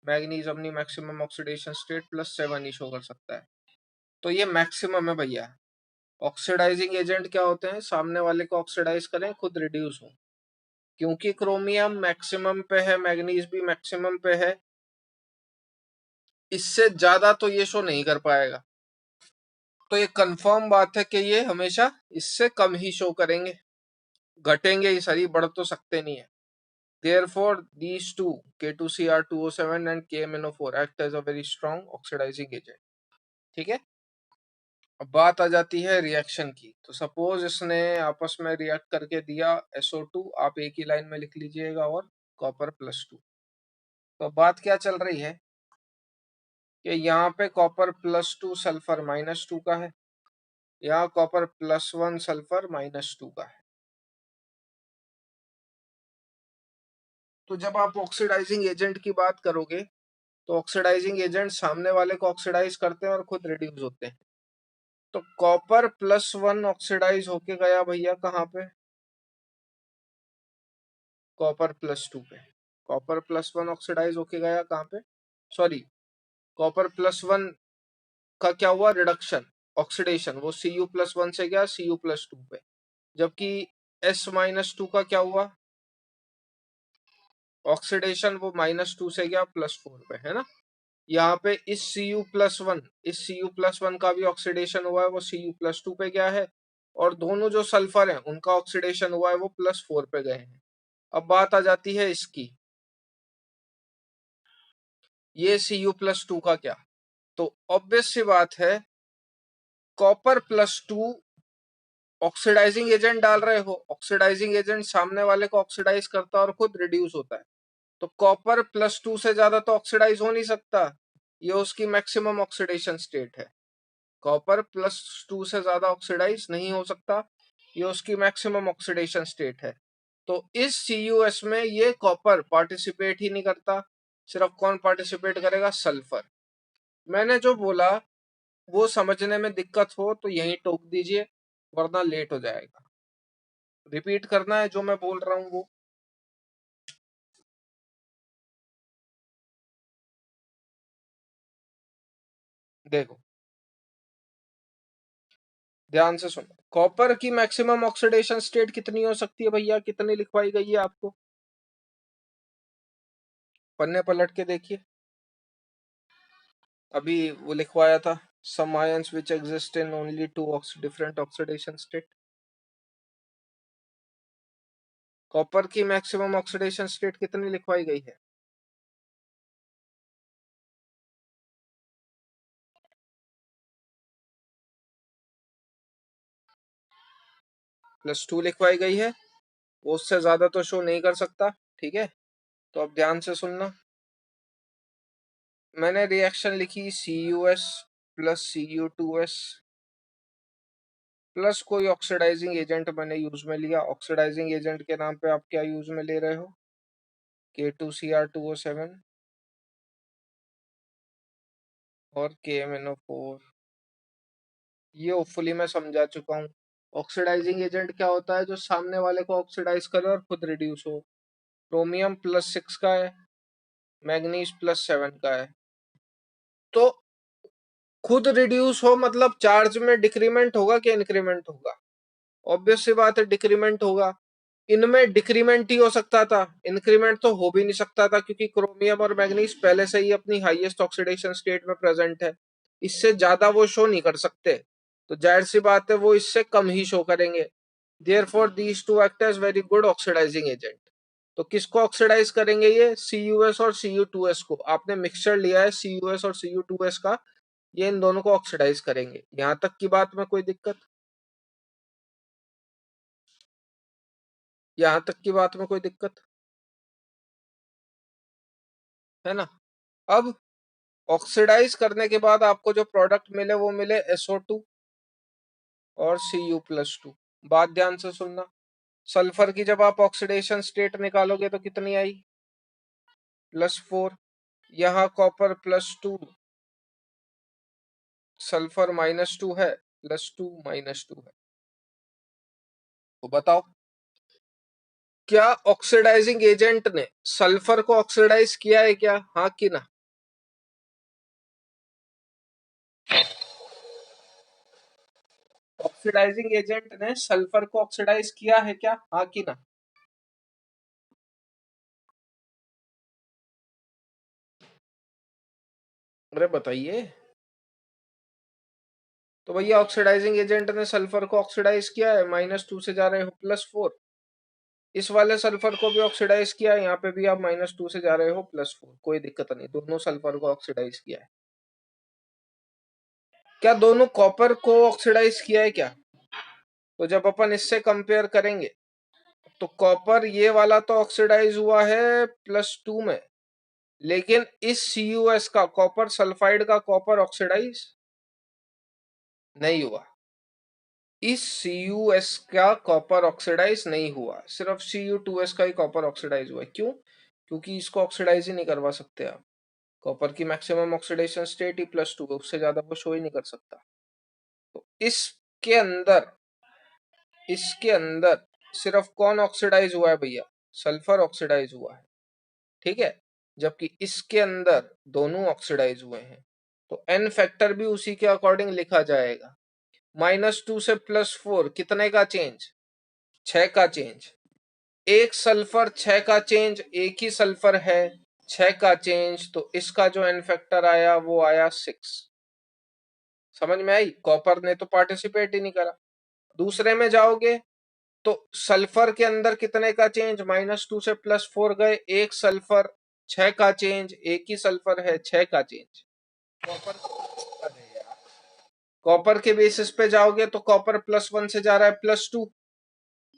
मैंगनीज अपनी मैक्सिमम ऑक्सीडेशन स्टेट +7 ही शो कर सकता है। तो ये मैक्सिमम है भैया। ऑक्सीडाइजिंग एजेंट क्या होते हैं? सामने वाले को ऑक्सीडाइज करें, खुद रिड्यूस हो। क्योंकि क्रोमियम मैक्सिमम पे है, मैग्नीज भी मैक्सिमम पे है, इससे ज्यादा तो ये शो नहीं कर पाएगा। तो ये कंफर्म बात है कि ये हमेशा इससे कम ही शो करेंगे, घटेंगे ही, सही बढ़ तो सकते नहीं है। Therefore, these two K2Cr2O7 and KMnO4 act as a very strong oxidizing agent. ठीक है। अब बात आ जाती है रिएक्शन की। तो सपोज इसने आपस में रिएक्ट करके दिया SO2, आप एक ही लाइन में लिख लीजिएगा, और Copper+2। तो बात क्या चल रही है कि यहाँ पे Copper+2 सल्फर -2 का है, यहाँ Copper+1 सल्फर -2 का है। तो जब आप ऑक्सीडाइजिंग एजेंट की बात करोगे तो ऑक्सीडाइजिंग एजेंट सामने वाले को ऑक्सीडाइज करते हैं और खुद रिड्यूस होते हैं। तो Copper+1 ऑक्सीडाइज होके गया भैया कहाँ पे? Copper+2 पे। Copper+1 ऑक्सीडाइज होके गया कहाँ पे? सॉरी, Copper+1 का क्या हुआ? रिडक्शन, ऑक्सीडेशन, वो Cu+1 से गया Cu+2 पे। जबकि S-2 का क्या हुआ? ऑक्सीडेशन, वो -2 से गया +4 पे, है ना। यहाँ पे इस Cu+1 का भी ऑक्सीडेशन हुआ है, वो Cu+2 पे गया है, और दोनों जो सल्फर हैं उनका ऑक्सीडेशन हुआ है, वो +4 पे गए हैं। अब बात आ जाती है इसकी, ये Cu+2 का क्या? तो ऑब्वियस सी बात है, Copper+2 ऑक्सीडाइजिंग एजेंट डाल रहे हो, ऑक्सीडाइजिंग एजेंट सामने वाले को ऑक्सीडाइज करता है और खुद रिड्यूस होता है। तो Copper+2 से ज्यादा तो ऑक्सीडाइज हो नहीं सकता, ये उसकी मैक्सिमम ऑक्सीडेशन स्टेट है। Copper+2 से ज्यादा ऑक्सीडाइज नहीं हो सकता, ये उसकी मैक्सिमम ऑक्सीडेशन स्टेट है। तो इस CuS में ये कॉपर पार्टिसिपेट ही नहीं करता, सिर्फ कौन पार्टिसिपेट करेगा? सल्फर। मैंने जो बोला वो समझने में दिक्कत हो तो यहीं टोक दीजिए, वरना लेट हो जाएगा। रिपीट करना है जो मैं बोल रहा हूँ वो। देखो ध्यान से सुनो, कॉपर की मैक्सिमम ऑक्सीडेशन स्टेट कितनी हो सकती है भैया? कितनी लिखवाई गई है आपको? पन्ने पलट के देखिए, अभी वो लिखवाया था, some ions which exist in only two different oxidation state। Copper की मैक्सिमम ऑक्सीडेशन स्टेट कितनी लिखवाई गई है? +2 लिखवाई गई है, वो उससे ज्यादा तो शो नहीं कर सकता। ठीक है, तो अब ध्यान से सुनना। मैंने रिएक्शन लिखी CuS प्लस Cu2S प्लस कोई ऑक्सीडाइजिंग एजेंट मैंने यूज में लिया। ऑक्सीडाइजिंग एजेंट के नाम पे आप क्या यूज में ले रहे हो? K2Cr2O7 और KMnO4। ये होपफुली मैं समझा चुका हूँ। ऑक्सीडाइजिंग एजेंट क्या होता है? जो सामने वाले को ऑक्सीडाइज करे और खुद रिड्यूस हो। क्रोमियम +6 का है, मैग्नीज +7 का है। तो खुद रिड्यूस हो मतलब चार्ज में डिक्रीमेंट होगा कि इंक्रीमेंट होगा? ऑब्वियस सी बात है, डिक्रीमेंट होगा। इनमें डिक्रीमेंट ही हो सकता था, इंक्रीमेंट तो हो भी नहीं सकता था, क्योंकि क्रोमियम और मैग्नीज पहले से ही अपनी हाईएस्ट ऑक्सीडेशन स्टेट में प्रेजेंट है। इससे ज्यादा वो शो नहीं कर सकते, तो जाहिर सी बात है वो इससे कम ही शो करेंगे। Therefore these two act as very good oxidising agent. तो किसको ऑक्सीडाइज करेंगे? ये CuS और Cu2S को। आपने मिक्सचर लिया है CuS और Cu2S का, ये इन दोनों को ऑक्सीडाइज करेंगे। यहां तक की बात में कोई दिक्कत? यहां तक की बात में कोई दिक्कत है ना। अब ऑक्सीडाइज करने के बाद आपको जो प्रोडक्ट मिले वो मिले SO2 और Cu+2। बात ध्यान से सुनना, सल्फर की जब आप ऑक्सीडेशन स्टेट निकालोगे तो कितनी आई? +4। यहाँ Copper+2 सल्फर -2 है, +2 -2 है। तो बताओ, क्या ऑक्सीडाइजिंग एजेंट ने सल्फर को ऑक्सीडाइज किया है क्या? हाँ कि ना? ऑक्सीडाइजिंग एजेंट ने सल्फर को ऑक्सीडाइज किया है क्या? हाँ कि ना? अरे बताइए। तो भैया ऑक्सीडाइजिंग एजेंट ने सल्फर को ऑक्सीडाइज किया है, -2 से जा रहे हो +4। इस वाले सल्फर को भी ऑक्सीडाइज किया, यहाँ पे भी आप -2 से जा रहे हो +4, कोई दिक्कत नहीं, दोनों सल्फर को ऑक्सीडाइज किया है। क्या दोनों कॉपर को ऑक्सीडाइज किया है क्या? तो जब अपन इससे कंपेयर करेंगे तो कॉपर ये वाला तो ऑक्सीडाइज हुआ है +2 में, लेकिन इस CuS का, कॉपर सल्फाइड का कॉपर ऑक्सीडाइज नहीं हुआ। इस CuS का कॉपर ऑक्सीडाइज नहीं हुआ, सिर्फ Cu2S का ही कॉपर ऑक्सीडाइज हुआ है। क्यों? क्योंकि इसको ऑक्सीडाइज ही नहीं करवा सकते आप। कॉपर की मैक्सिमम ऑक्सीडेशन स्टेट ही +2 है, उससे ज्यादा वो शो ही नहीं कर सकता। तो इसके अंदर सिर्फ कौन ऑक्सीडाइज हुआ है भैया? सल्फर ऑक्सीडाइज हुआ है, ठीक है, जबकि इसके अंदर दोनों ऑक्सीडाइज हुए हैं। तो एन फैक्टर भी उसी के अकॉर्डिंग लिखा जाएगा। -2 से +4 कितने का चेंज? 6 का चेंज। एक सल्फर 6 का चेंज, एक ही सल्फर है, 6 का चेंज, तो इसका जो एन फैक्टर आया वो आया 6। समझ में आई? कॉपर ने तो पार्टिसिपेट ही नहीं करा। दूसरे में जाओगे तो सल्फर के अंदर कितने का चेंज? -2 से +4 गए, एक सल्फर 6 का चेंज, एक ही सल्फर है, 6 का चेंज। कॉपर कॉपर के बेसिस पे जाओगे तो कॉपर +1 से जा रहा है +2,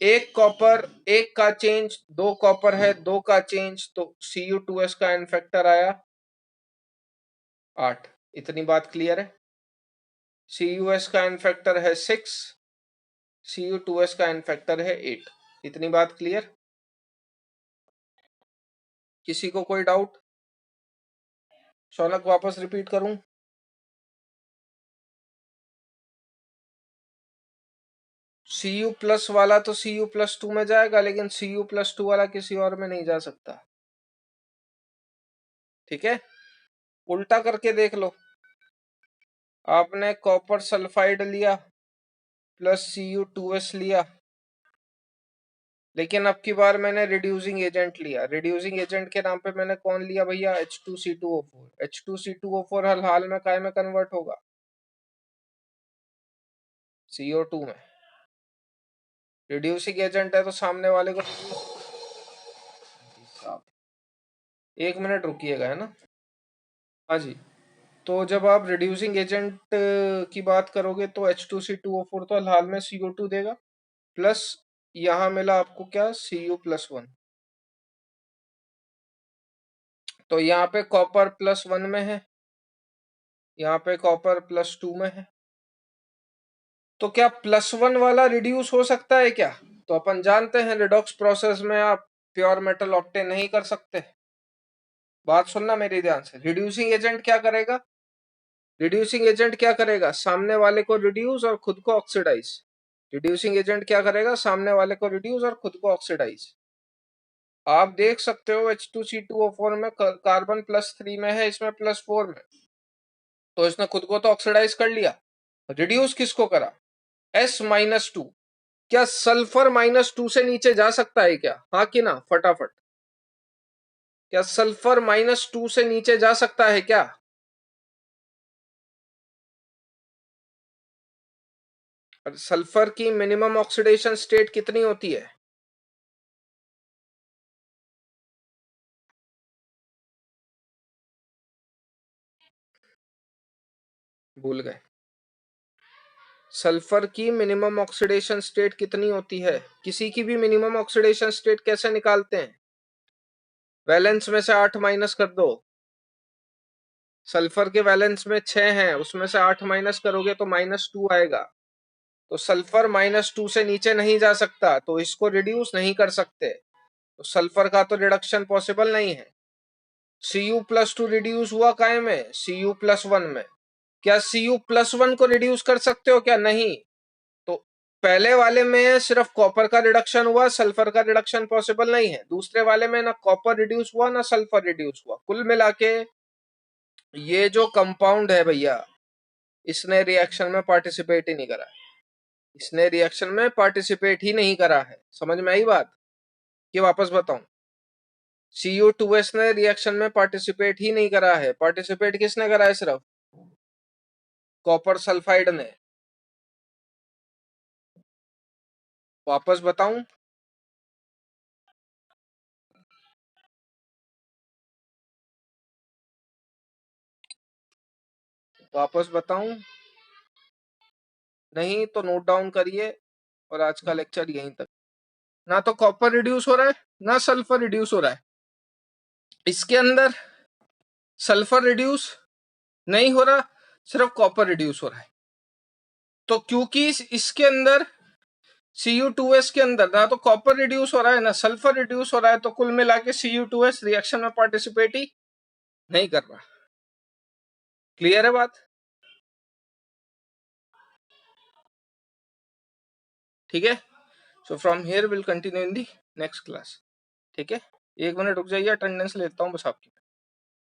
एक कॉपर एक का चेंज, दो कॉपर है, दो का चेंज, तो Cu2S का एन फैक्टर आया 8। इतनी बात क्लियर है? CuS का एन फैक्टर है 6, Cu2S का एन फैक्टर है 8। इतनी बात क्लियर? किसी को कोई डाउट? शौनक वापस रिपीट करूं? Cu+ वाला तो Cu+2 में जाएगा, लेकिन Cu+2 वाला किसी और में नहीं जा सकता। ठीक है, उल्टा करके देख लो। आपने कॉपर सल्फाइड लिया प्लस Cu2S लिया, लेकिन अब की बार मैंने रिड्यूसिंग एजेंट लिया। रिड्यूसिंग एजेंट के नाम पे मैंने कौन लिया भैया? H2C2O4। H2C2O4 हर हाल में काय में कन्वर्ट होगा? CO2 में। रिड्यूसिंग एजेंट है तो सामने वाले को 1 मिनट रुकिएगा, है ना? हाँ जी। तो जब आप रिड्यूसिंग एजेंट की बात करोगे तो H2C2O4 तो हाल में CO2 देगा, प्लस यहाँ मिला आपको क्या? Cu+1। तो यहाँ पे कॉपर +1 में है, यहाँ पे कॉपर +2 में है। तो क्या +1 वाला रिड्यूस हो सकता है क्या? तो अपन जानते हैं रिडॉक्स प्रोसेस में आप प्योर मेटल ऑप्टेन नहीं कर सकते। बात सुनना मेरी ध्यान से। रिड्यूसिंग एजेंट क्या करेगा? रिड्यूसिंग एजेंट क्या करेगा? सामने वाले को रिड्यूस और खुद को ऑक्सीडाइज। रिड्यूसिंग एजेंट क्या करेगा? सामने वाले को रिड्यूस और खुद को ऑक्सीडाइज। आप देख सकते हो H2C2O4 में कार्बन +3 में है, इसमें +4 में, तो इसने खुद को तो ऑक्सीडाइज कर लिया। रिड्यूस किसको करा? S-2। क्या सल्फर -2 से नीचे जा सकता है क्या? हाँ कि ना? फटाफट, क्या सल्फर -2 से नीचे जा सकता है क्या? सल्फर की मिनिमम ऑक्सीडेशन स्टेट कितनी होती है? भूल गए? सल्फर की मिनिमम ऑक्सीडेशन स्टेट कितनी होती है? किसी की भी मिनिमम ऑक्सीडेशन स्टेट कैसे निकालते हैं? वैलेंस में से 8 माइनस कर दो। सल्फर के वैलेंस में 6 हैं, उसमें से 8 माइनस करोगे तो -2 आएगा। तो सल्फर -2 से नीचे नहीं जा सकता, तो इसको रिड्यूस नहीं कर सकते, तो सल्फर का तो रिडक्शन पॉसिबल नहीं है। Cu+2 रिड्यूस हुआ काय में? Cu+1 में। क्या Cu+1 को रिड्यूस कर सकते हो क्या? नहीं। तो पहले वाले में सिर्फ कॉपर का रिडक्शन हुआ, सल्फर का रिडक्शन पॉसिबल नहीं है। दूसरे वाले में ना कॉपर रिड्यूस हुआ ना सल्फर रिड्यूस हुआ। कुल मिला के ये जो कंपाउंड है भैया, इसने रिएक्शन में पार्टिसिपेट ही नहीं करा है। इसने रिएक्शन में पार्टिसिपेट ही नहीं करा है। समझ में आई बात? कि वापस बताऊं? Cu2S ने रिएक्शन में पार्टिसिपेट ही नहीं करा है। पार्टिसिपेट किसने करा है? सिर्फ कॉपर सल्फाइड ने। वापस बताऊं? वापस बताऊं? नहीं तो नोट डाउन करिए और आज का लेक्चर यहीं तक। ना तो कॉपर रिड्यूस हो रहा है ना सल्फर रिड्यूस हो रहा है। इसके अंदर सल्फर रिड्यूस नहीं हो रहा, सिर्फ कॉपर रिड्यूस हो रहा है। तो क्योंकि इसके अंदर Cu2s के अंदर ना तो कॉपर रिड्यूस हो रहा है ना सल्फर रिड्यूस हो रहा है, तो कुल मिला के Cu2s रिएक्शन में पार्टिसिपेट ही नहीं कर रहा। क्लियर है बात? ठीक है। So from here will continue in the next class. ठीक है, 1 मिनट रुक जाइए, अटेंडेंस लेता हूँ बस आपकी।